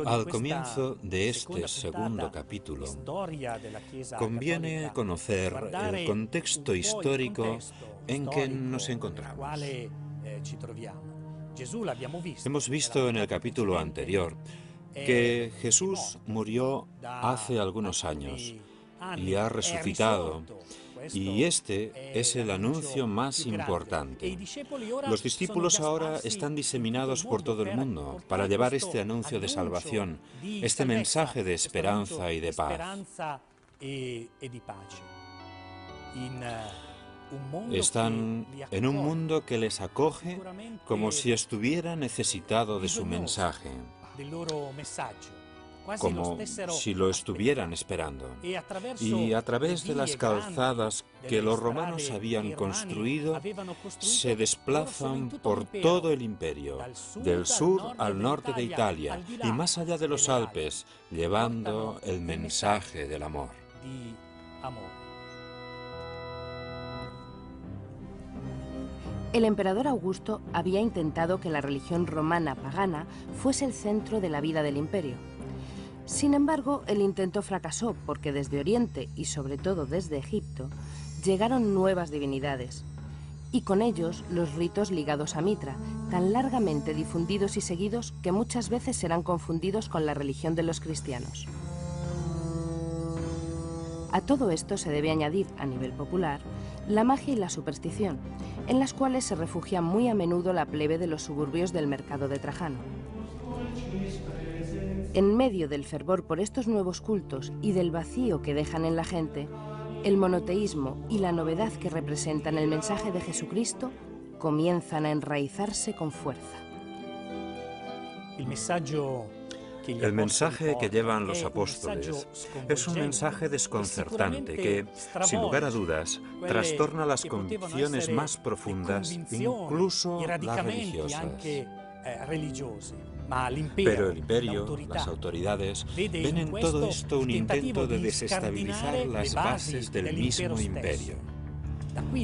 Al comienzo de este segundo capítulo, conviene conocer el contexto histórico en que nos encontramos. Hemos visto en el capítulo anterior que Jesús murió hace algunos años y ha resucitado. Y este es el anuncio más importante. Los discípulos ahora están diseminados por todo el mundo para llevar este anuncio de salvación, este mensaje de esperanza y de paz. Están en un mundo que les acoge como si estuviera necesitado de su mensaje, como si lo estuvieran esperando. Y a través de las calzadas que los romanos habían construido, se desplazan por todo el imperio, del sur al norte de Italia y más allá de los Alpes, llevando el mensaje del amor. El emperador Augusto había intentado que la religión romana pagana fuese el centro de la vida del imperio. Sin embargo, el intento fracasó porque desde Oriente y sobre todo desde Egipto llegaron nuevas divinidades y con ellos los ritos ligados a Mitra, tan largamente difundidos y seguidos que muchas veces serán confundidos con la religión de los cristianos. A todo esto se debe añadir, a nivel popular, la magia y la superstición, en las cuales se refugia muy a menudo la plebe de los suburbios del mercado de Trajano. En medio del fervor por estos nuevos cultos y del vacío que dejan en la gente, el monoteísmo y la novedad que representan el mensaje de Jesucristo comienzan a enraizarse con fuerza. El mensaje que llevan los apóstoles es un mensaje desconcertante que, sin lugar a dudas, trastorna las convicciones más profundas, incluso las religiosas. Pero el imperio, las autoridades, ven en todo esto un intento de desestabilizar las bases del mismo imperio.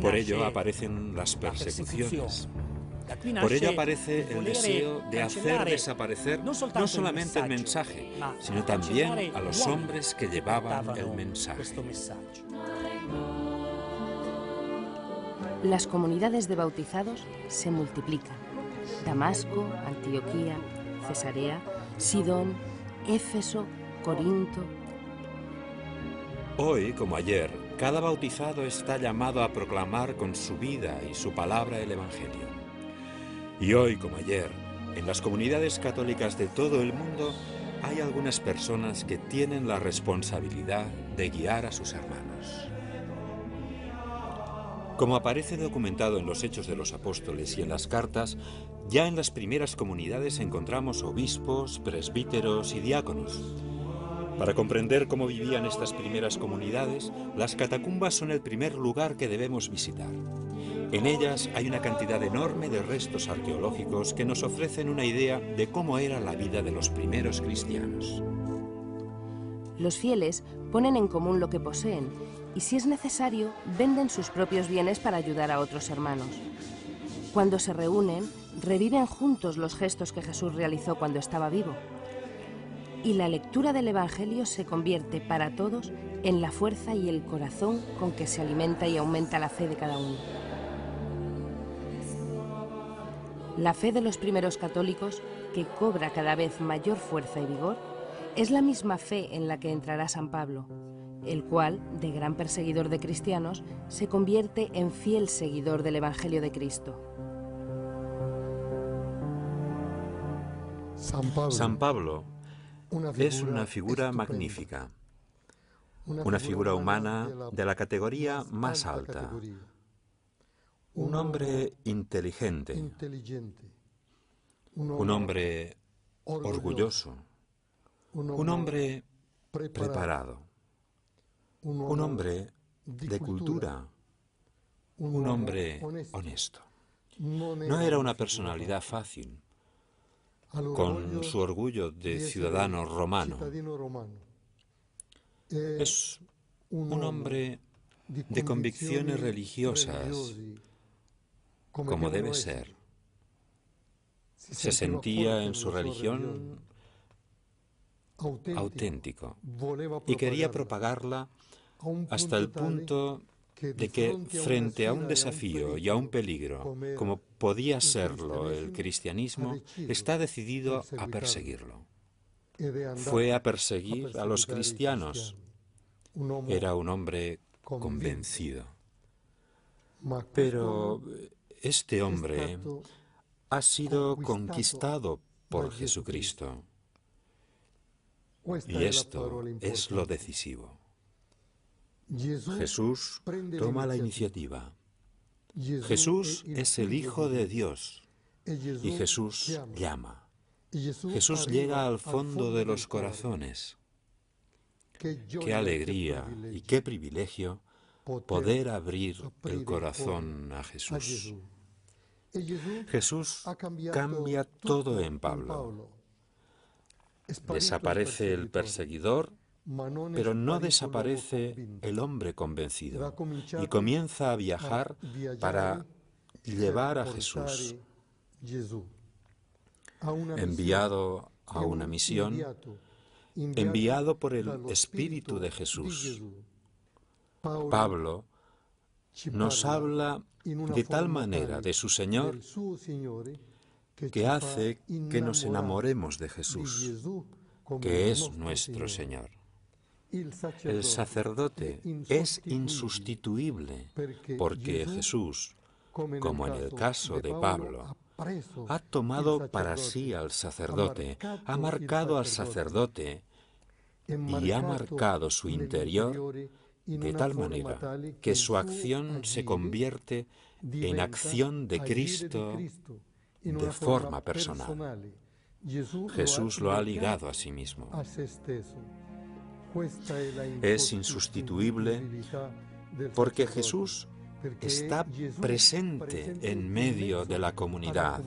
Por ello aparecen las persecuciones. Por ello aparece el deseo de hacer desaparecer no solamente el mensaje, sino también a los hombres que llevaban el mensaje. Las comunidades de bautizados se multiplican. Damasco, Antioquía, Cesarea, Sidón, Éfeso, Corinto. Hoy, como ayer, cada bautizado está llamado a proclamar con su vida y su palabra el Evangelio. Y hoy, como ayer, en las comunidades católicas de todo el mundo, hay algunas personas que tienen la responsabilidad de guiar a sus hermanos. Como aparece documentado en los Hechos de los Apóstoles y en las cartas, ya en las primeras comunidades encontramos obispos, presbíteros y diáconos. Para comprender cómo vivían estas primeras comunidades, las catacumbas son el primer lugar que debemos visitar. En ellas hay una cantidad enorme de restos arqueológicos que nos ofrecen una idea de cómo era la vida de los primeros cristianos. Los fieles ponen en común lo que poseen y, si es necesario, venden sus propios bienes para ayudar a otros hermanos. Cuando se reúnen, reviven juntos los gestos que Jesús realizó cuando estaba vivo. y la lectura del Evangelio se convierte para todos en la fuerza y el corazón con que se alimenta y aumenta la fe de cada uno. La fe de los primeros católicos, que cobra cada vez mayor fuerza y vigor, es la misma fe en la que entrará San Pablo, el cual, de gran perseguidor de cristianos, se convierte en fiel seguidor del Evangelio de Cristo. San Pablo es una figura magnífica, una figura humana de la categoría más alta, un hombre inteligente, un hombre orgulloso, un hombre preparado, un hombre de cultura, un hombre honesto. No era una personalidad fácil, con su orgullo de ciudadano romano. Es un hombre de convicciones religiosas, como debe ser. Se sentía en su religión auténtico y quería propagarla hasta el punto de que, frente a un desafío y a un peligro, como podía serlo el cristianismo, está decidido a perseguirlo. Fue a perseguir a los cristianos. Era un hombre convencido. Pero este hombre ha sido conquistado por Jesucristo. Y esto es lo decisivo. Jesús toma la iniciativa. Jesús es el Hijo de Dios y Jesús llama. Jesús llega al fondo de los corazones. Qué alegría y qué privilegio poder abrir el corazón a Jesús. Jesús cambia todo en Pablo. Desaparece el perseguidor, pero no desaparece el hombre convencido y comienza a viajar para llevar a Jesús. Enviado a una misión, enviado por el Espíritu de Jesús. Pablo nos habla de tal manera de su Señor que hace que nos enamoremos de Jesús, que es nuestro Señor. El sacerdote es insustituible porque Jesús, como en el caso de Pablo, ha tomado para sí al sacerdote, ha marcado al sacerdote y ha marcado su interior de tal manera que su acción se convierte en acción de Cristo de forma personal. Jesús lo ha ligado a sí mismo. Es insustituible porque Jesús está presente en medio de la comunidad,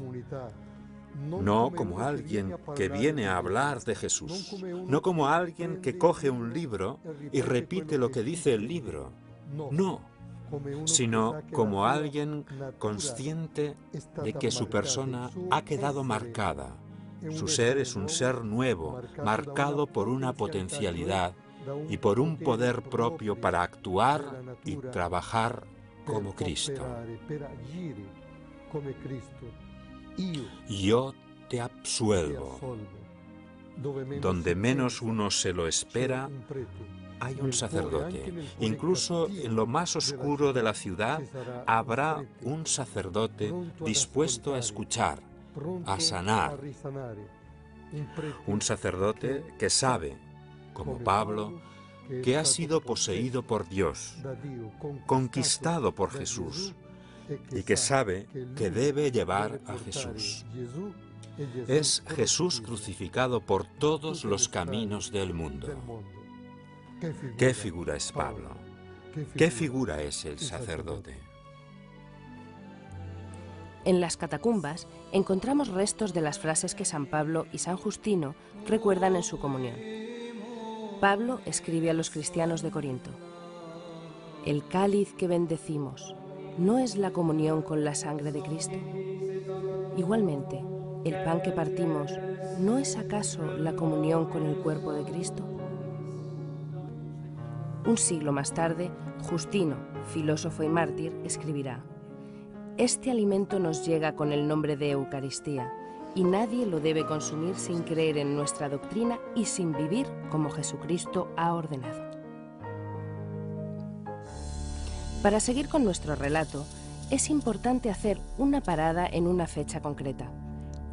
no como alguien que viene a hablar de Jesús, no como alguien que coge un libro y repite lo que dice el libro, no, sino como alguien consciente de que su persona ha quedado marcada. Su ser es un ser nuevo, marcado por una potencialidad y por un poder propio para actuar y trabajar como Cristo. Yo te absuelvo. Donde menos uno se lo espera, hay un sacerdote. Incluso en lo más oscuro de la ciudad habrá un sacerdote dispuesto a escuchar, a sanar. Un sacerdote que sabe, como Pablo, que ha sido poseído por Dios, conquistado por Jesús, y que sabe que debe llevar a Jesús. Es Jesús crucificado por todos los caminos del mundo. ¿Qué figura es Pablo? ¿Qué figura es el sacerdote? En las catacumbas encontramos restos de las frases que San Pablo y San Justino recuerdan en su comunión. Pablo escribe a los cristianos de Corinto: el cáliz que bendecimos, ¿no es la comunión con la sangre de Cristo? Igualmente, ¿el pan que partimos no es acaso la comunión con el cuerpo de Cristo? Un siglo más tarde, Justino, filósofo y mártir, escribirá: este alimento nos llega con el nombre de Eucaristía, y nadie lo debe consumir sin creer en nuestra doctrina y sin vivir como Jesucristo ha ordenado. Para seguir con nuestro relato, es importante hacer una parada en una fecha concreta,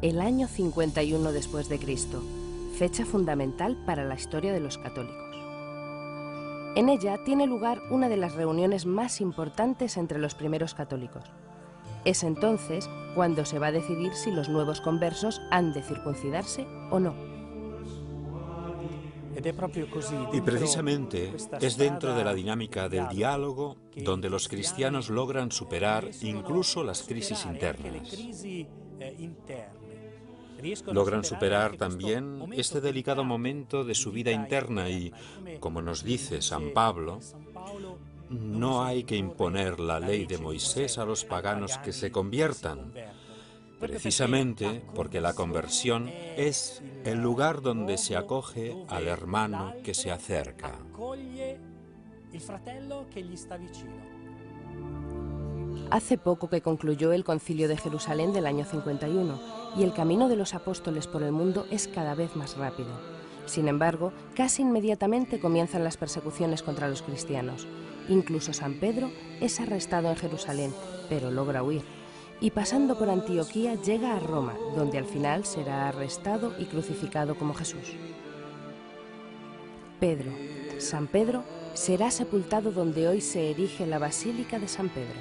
el año 51 después de Cristo, fecha fundamental para la historia de los católicos. En ella tiene lugar una de las reuniones más importantes entre los primeros católicos. Es entonces cuando se va a decidir si los nuevos conversos han de circuncidarse o no. Y precisamente es dentro de la dinámica del diálogo donde los cristianos logran superar incluso las crisis internas. Logran superar también este delicado momento de su vida interna y, como nos dice San Pablo, no hay que imponer la ley de Moisés a los paganos que se conviertan, precisamente porque la conversión es el lugar donde se acoge al hermano que se acerca. Hace poco que concluyó el Concilio de Jerusalén del año 51 y el camino de los apóstoles por el mundo es cada vez más rápido. Sin embargo, casi inmediatamente comienzan las persecuciones contra los cristianos. Incluso San Pedro es arrestado en Jerusalén, pero logra huir. Y pasando por Antioquía llega a Roma, donde al final será arrestado y crucificado como Jesús. Pedro, San Pedro, será sepultado donde hoy se erige la Basílica de San Pedro.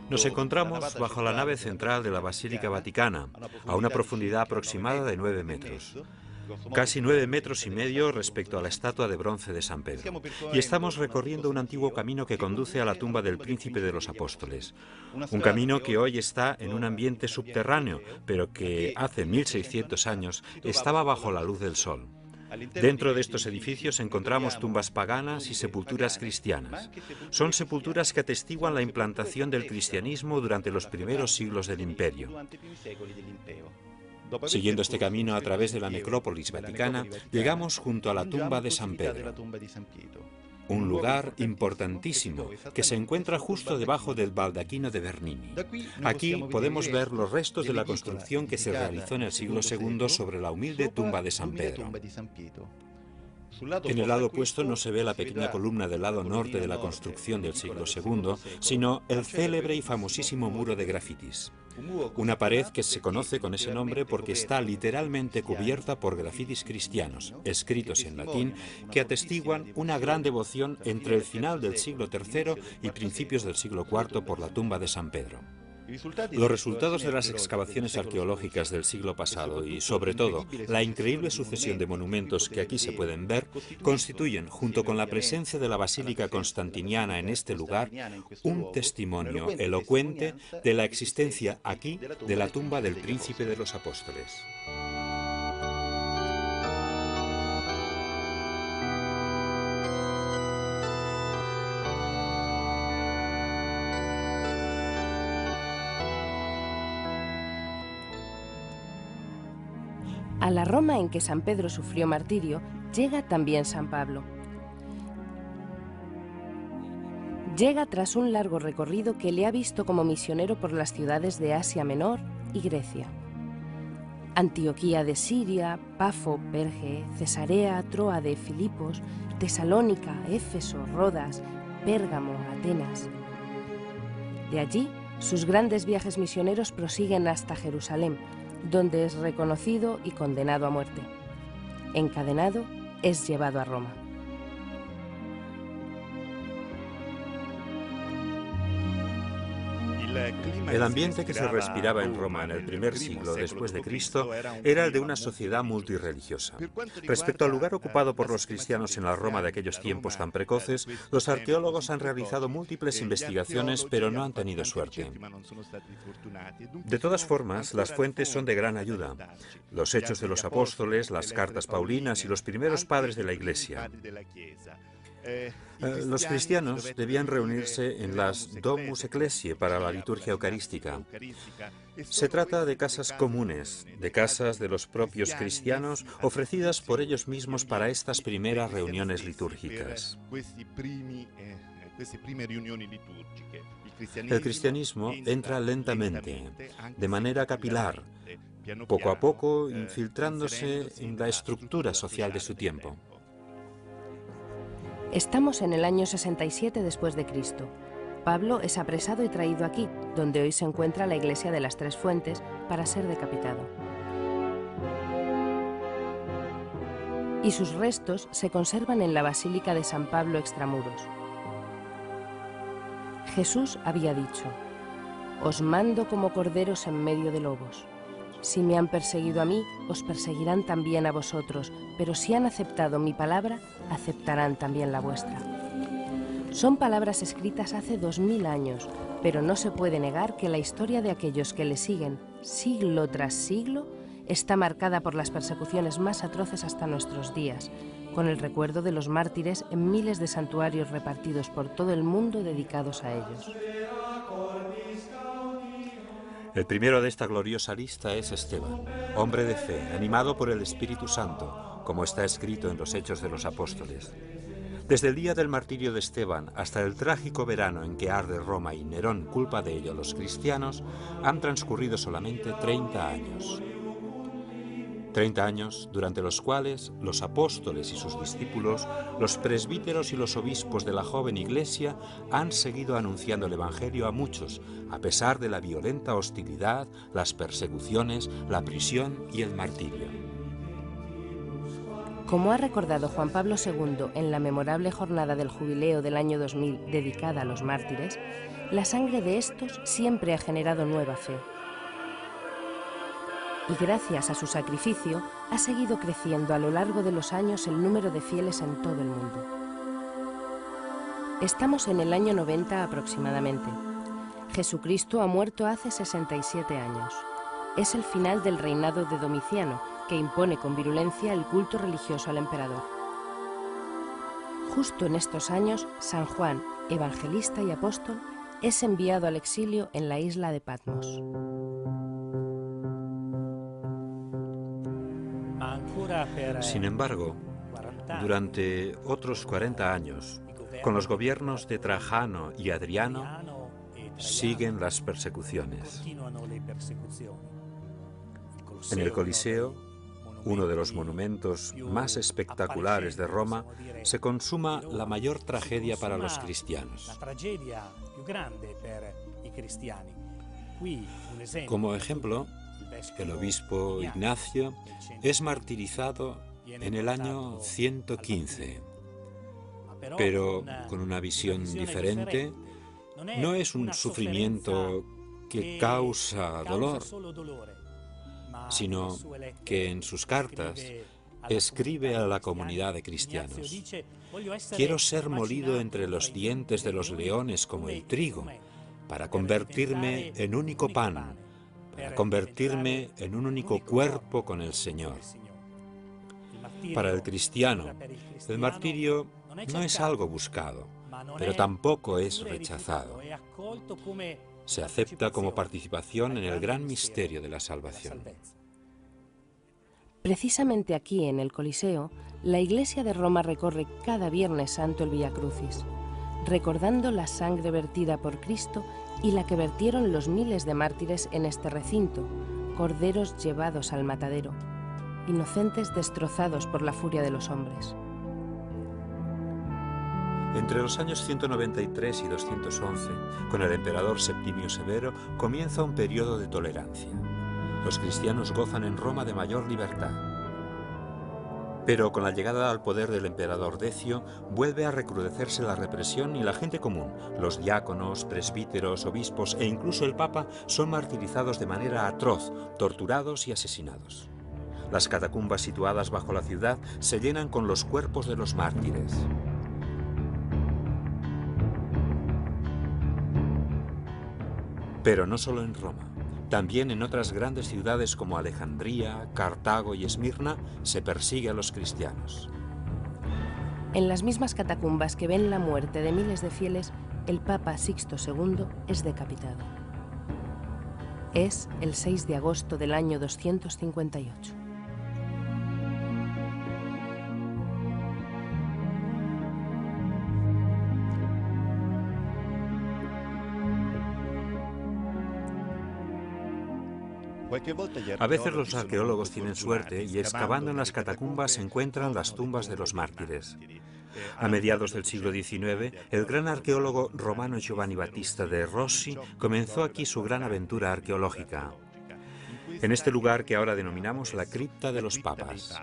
Nos encontramos bajo la nave central de la Basílica Vaticana, a una profundidad aproximada de 9 metros. Casi 9 metros y medio respecto a la estatua de bronce de San Pedro. Y estamos recorriendo un antiguo camino que conduce a la tumba del Príncipe de los Apóstoles. Un camino que hoy está en un ambiente subterráneo, pero que hace 1600 años estaba bajo la luz del sol. Dentro de estos edificios encontramos tumbas paganas y sepulturas cristianas. Son sepulturas que atestiguan la implantación del cristianismo durante los primeros siglos del imperio. Siguiendo este camino a través de la necrópolis vaticana, llegamos junto a la tumba de San Pedro. Un lugar importantísimo que se encuentra justo debajo del baldaquino de Bernini. Aquí podemos ver los restos de la construcción que se realizó en el siglo II sobre la humilde tumba de San Pedro. En el lado opuesto no se ve la pequeña columna del lado norte de la construcción del siglo II, sino el célebre y famosísimo muro de grafitis. Una pared que se conoce con ese nombre porque está literalmente cubierta por grafitis cristianos, escritos en latín, que atestiguan una gran devoción entre el final del siglo III y principios del siglo IV por la tumba de San Pedro. Los resultados de las excavaciones arqueológicas del siglo pasado y, sobre todo, la increíble sucesión de monumentos que aquí se pueden ver, constituyen, junto con la presencia de la Basílica Constantiniana en este lugar, un testimonio elocuente de la existencia aquí de la tumba del Príncipe de los Apóstoles. A la Roma en que San Pedro sufrió martirio, llega también San Pablo. Llega tras un largo recorrido que le ha visto como misionero por las ciudades de Asia Menor y Grecia. Antioquía de Siria, Pafo, Perge, Cesarea, Troa de Filipos, Tesalónica, Éfeso, Rodas, Pérgamo, Atenas. De allí, sus grandes viajes misioneros prosiguen hasta Jerusalén, donde es reconocido y condenado a muerte. Encadenado, es llevado a Roma. El ambiente que se respiraba en Roma en el primer siglo después de Cristo era el de una sociedad multirreligiosa. Respecto al lugar ocupado por los cristianos en la Roma de aquellos tiempos tan precoces, los arqueólogos han realizado múltiples investigaciones, pero no han tenido suerte. De todas formas, las fuentes son de gran ayuda. Los Hechos de los Apóstoles, las cartas paulinas y los primeros padres de la Iglesia. Los cristianos debían reunirse en las Domus Ecclesiae para la liturgia eucarística. Se trata de casas comunes, de casas de los propios cristianos ofrecidas por ellos mismos para estas primeras reuniones litúrgicas. El cristianismo entra lentamente, de manera capilar, poco a poco infiltrándose en la estructura social de su tiempo. Estamos en el año 67 después de Cristo. Pablo es apresado y traído aquí, donde hoy se encuentra la iglesia de las Tres Fuentes, para ser decapitado. Y sus restos se conservan en la Basílica de San Pablo extramuros. Jesús había dicho: «Os mando como corderos en medio de lobos. Si me han perseguido a mí, os perseguirán también a vosotros, pero si han aceptado mi palabra, aceptarán también la vuestra». Son palabras escritas hace 2000 años, pero no se puede negar que la historia de aquellos que le siguen, siglo tras siglo, está marcada por las persecuciones más atroces hasta nuestros días, con el recuerdo de los mártires en miles de santuarios repartidos por todo el mundo dedicados a ellos. El primero de esta gloriosa lista es Esteban, hombre de fe, animado por el Espíritu Santo, como está escrito en los Hechos de los Apóstoles. Desde el día del martirio de Esteban hasta el trágico verano en que arde Roma y Nerón culpa de ello a los cristianos, han transcurrido solamente 30 años. 30 años durante los cuales los apóstoles y sus discípulos, los presbíteros y los obispos de la joven iglesia han seguido anunciando el Evangelio a muchos, a pesar de la violenta hostilidad, las persecuciones, la prisión y el martirio. Como ha recordado Juan Pablo II en la memorable jornada del jubileo del año 2000 dedicada a los mártires, la sangre de estos siempre ha generado nueva fe. Y gracias a su sacrificio ha seguido creciendo a lo largo de los años el número de fieles en todo el mundo. Estamos en el año 90 aproximadamente. Jesucristo ha muerto hace 67 años. Es el final del reinado de Domiciano, que impone con virulencia el culto religioso al emperador. Justo en estos años, San Juan, evangelista y apóstol, es enviado al exilio en la isla de Patmos. Sin embargo, durante otros 40 años, con los gobiernos de Trajano y Adriano, siguen las persecuciones. En el Coliseo, uno de los monumentos más espectaculares de Roma, se consuma la mayor tragedia para los cristianos. Como ejemplo, el obispo Ignacio es martirizado en el año 115, pero con una visión diferente. No es un sufrimiento que causa dolor, sino que en sus cartas escribe a la comunidad de cristianos: «Quiero ser molido entre los dientes de los leones como el trigo, para convertirme en único pan, para convertirme en un único cuerpo con el Señor». Para el cristiano, el martirio no es algo buscado, pero tampoco es rechazado. Se acepta como participación en el gran misterio de la salvación. Precisamente aquí, en el Coliseo, la Iglesia de Roma recorre cada Viernes Santo el Vía Crucis, recordando la sangre vertida por Cristo y la que vertieron los miles de mártires en este recinto, corderos llevados al matadero, inocentes destrozados por la furia de los hombres. Entre los años 193 y 211, con el emperador Septimio Severo, comienza un periodo de tolerancia. Los cristianos gozan en Roma de mayor libertad. Pero con la llegada al poder del emperador Decio, vuelve a recrudecerse la represión y la gente común, los diáconos, presbíteros, obispos e incluso el Papa son martirizados de manera atroz, torturados y asesinados. Las catacumbas situadas bajo la ciudad se llenan con los cuerpos de los mártires. Pero no solo en Roma. También en otras grandes ciudades como Alejandría, Cartago y Esmirna se persigue a los cristianos. En las mismas catacumbas que ven la muerte de miles de fieles, el Papa Sixto II es decapitado. Es el 6 de agosto del año 258. A veces los arqueólogos tienen suerte y excavando en las catacumbas encuentran las tumbas de los mártires. A mediados del siglo XIX, el gran arqueólogo romano Giovanni Battista de Rossi comenzó aquí su gran aventura arqueológica. En este lugar que ahora denominamos la cripta de los papas.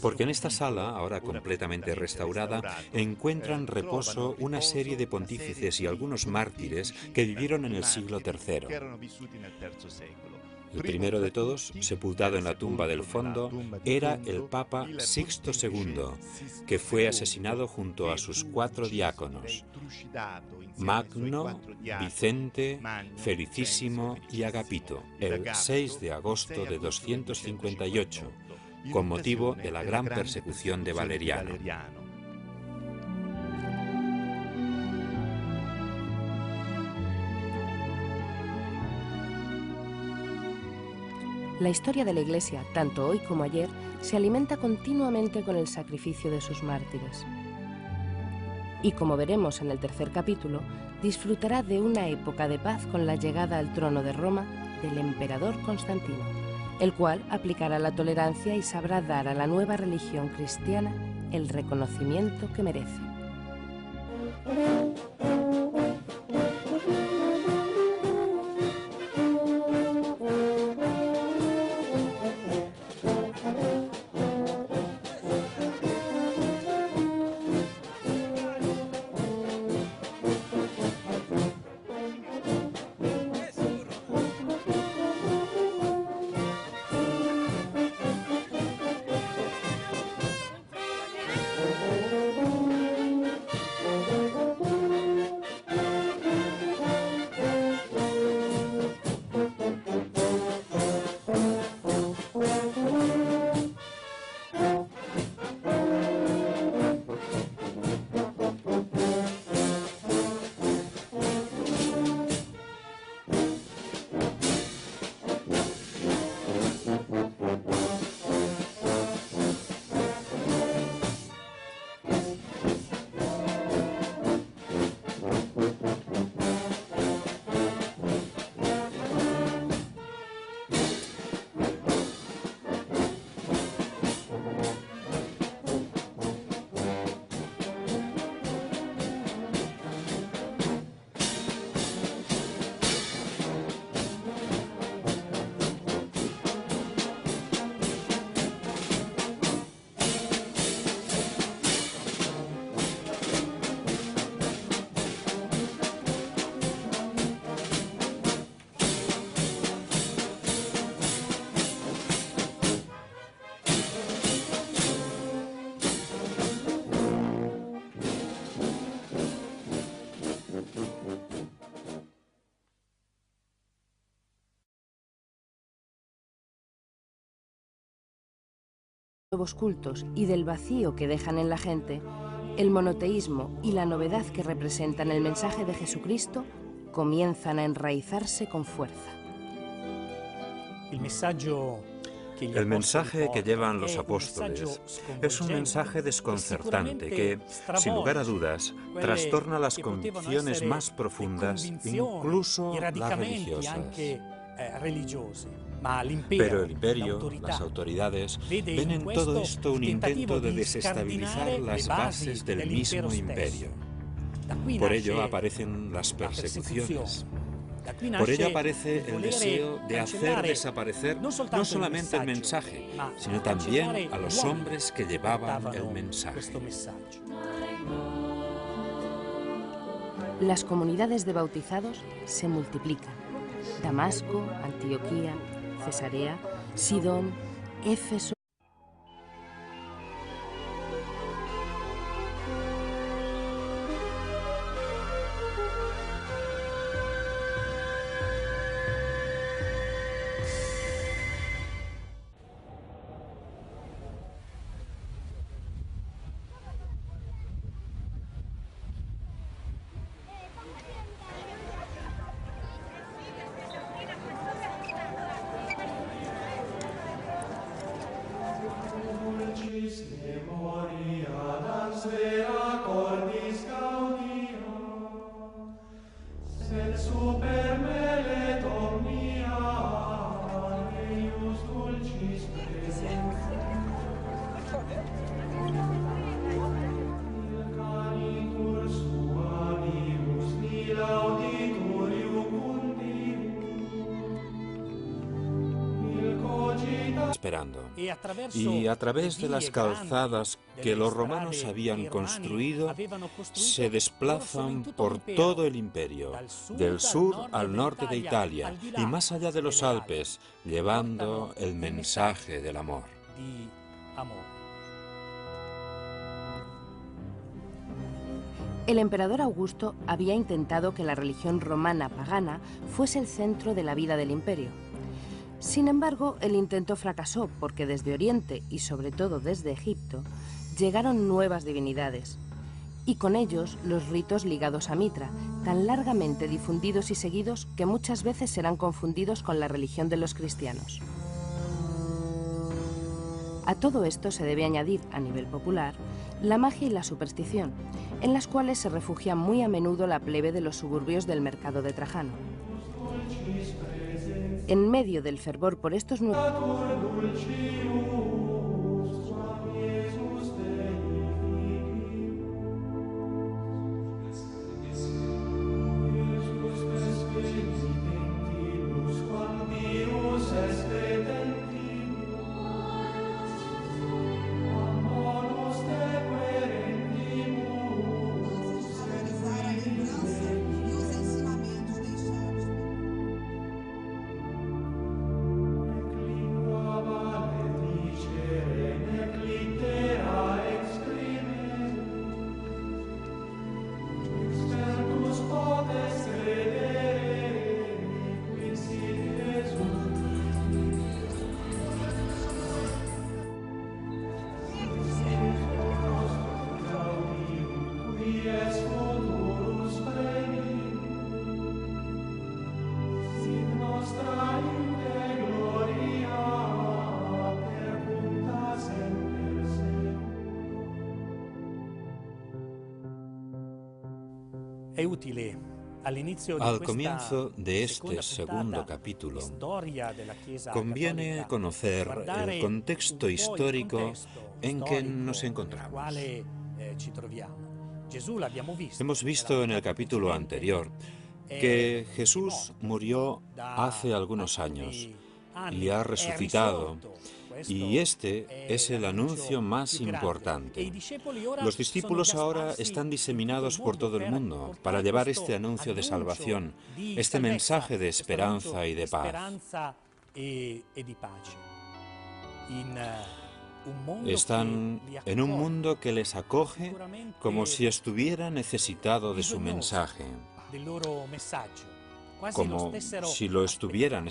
Porque en esta sala, ahora completamente restaurada, encuentran reposo una serie de pontífices y algunos mártires que vivieron en el siglo III. El primero de todos, sepultado en la tumba del fondo, era el Papa Sixto II, que fue asesinado junto a sus 4 diáconos, Magno, Vicente, Felicísimo y Agapito, el 6 de agosto de 258, con motivo de la gran persecución de Valeriano. La historia de la Iglesia, tanto hoy como ayer, se alimenta continuamente con el sacrificio de sus mártires. Y como veremos en el tercer capítulo, disfrutará de una época de paz con la llegada al trono de Roma del emperador Constantino, el cual aplicará la tolerancia y sabrá dar a la nueva religión cristiana el reconocimiento que merece. Nuevos cultos y del vacío que dejan en la gente, el monoteísmo y la novedad que representan el mensaje de Jesucristo comienzan a enraizarse con fuerza. El mensaje que llevan los apóstoles es un mensaje desconcertante que, sin lugar a dudas, trastorna las convicciones más profundas, incluso las religiosas. Pero el imperio, las autoridades, ven en todo esto un intento de desestabilizar las bases del mismo imperio. Por ello aparecen las persecuciones. Por ello aparece el deseo de hacer desaparecer no solamente el mensaje, sino también a los hombres que llevaban el mensaje. Las comunidades de bautizados se multiplican. Damasco, Antioquía, Cesarea, Sidón, Éfeso. Esperando. Y a través de las calzadas que los romanos habían construido, se desplazan por todo el imperio, del sur al norte de Italia y más allá de los Alpes, llevando el mensaje del amor. El emperador Augusto había intentado que la religión romana pagana fuese el centro de la vida del imperio. Sin embargo, el intento fracasó porque desde Oriente y sobre todo desde Egipto llegaron nuevas divinidades y con ellos los ritos ligados a Mitra, tan largamente difundidos y seguidos que muchas veces serán confundidos con la religión de los cristianos. A todo esto se debe añadir, a nivel popular, la magia y la superstición, en las cuales se refugia muy a menudo la plebe de los suburbios del mercado de Trajano. En medio del fervor por estos nuevos... Al comienzo de este segundo capítulo, conviene conocer el contexto histórico en que nos encontramos. Hemos visto en el capítulo anterior que Jesús murió hace algunos años y ha resucitado, y este es el anuncio más importante. Los discípulos ahora están diseminados por todo el mundo para llevar este anuncio de salvación, este mensaje de esperanza y de paz. Están en un mundo que les acoge como si estuviera necesitado de su mensaje, como si lo estuvieran